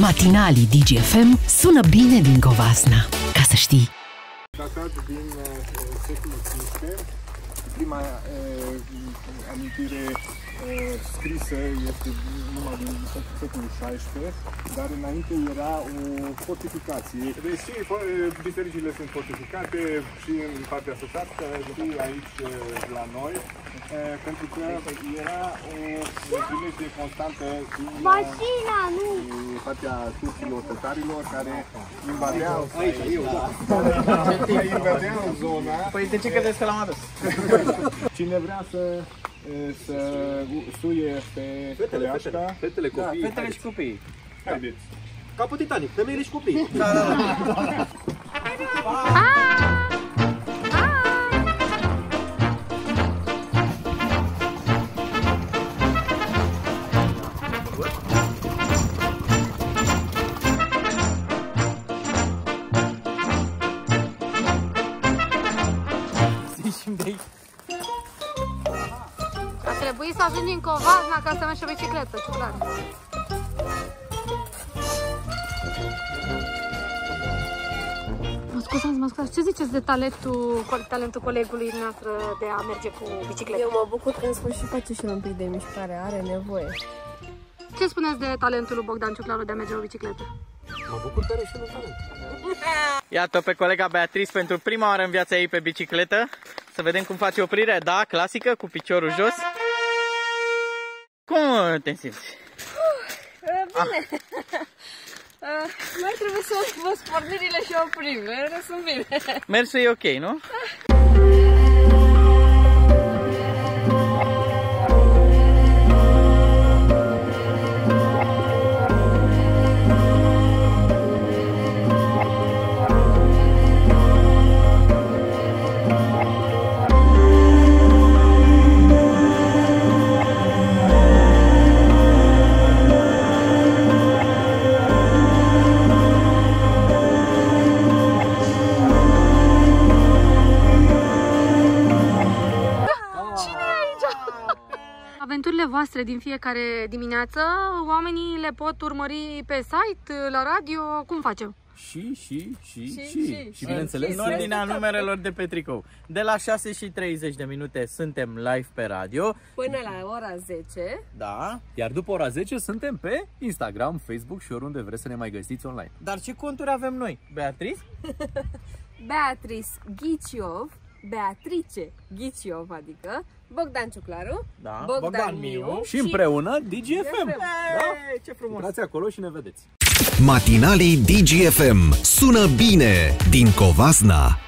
Matinalii DGFM sună bine din Covasna, ca să știi. Datat din secolul XV, prima amintire scrisă este numai din secolul XVI, dar înainte era o fortificație. Deși bisericile sunt fortificate și în partea săsată și aici la noi, pentru că era o primejdie constantă din partea turcilor tătarilor care invadeau zona. Păi de ce credeți că l-am adus? Cine vrea să suie pe Căleașca. Fetele, copii. Da, fetele și copiii. Haideți. Ca pe Titanic, femeile și copiii. Da. A trebuit să ajungem în Covasna ca să mergi pe bicicletă, clar. Mă scuzați, ce ziceți de talentul colegului noastră de a merge cu bicicletă? Eu mă bucur că în sfârșit face și un pic de mișcare, are nevoie. Ce spuneți de talentul lui Bogdan Ciuclaru de a merge cu bicicletă? Mă bucur că are și un talent. Iată pe colega Beatrice pentru prima oară în viața ei pe bicicletă. Să vedem cum face oprirea, da, clasică, cu piciorul jos. Cum te simți? Bine. Mai trebuie să văd pornirile și opririle, sunt bine. Mersul e ok, nu? Aventurile voastre din fiecare dimineață, oamenii le pot urmări pe site, la radio, cum facem? Și bineînțeles, în ordinea numerelor de pe tricou. De la 6:30 suntem live pe radio. Până la ora 10. da, iar după ora 10 suntem pe Instagram, Facebook și oriunde vreți să ne mai găsiți online. Dar ce conturi avem noi? Beatrice? Beatrice Ghiciov, Beatrice Ghiciov, adică Bogdan Ciuclaru, Da. Bogdan Miu Și împreună DGFM. Da? Ce frumos! Intrați acolo și ne vedeți. Matinalii DGFM sună bine din Covasna.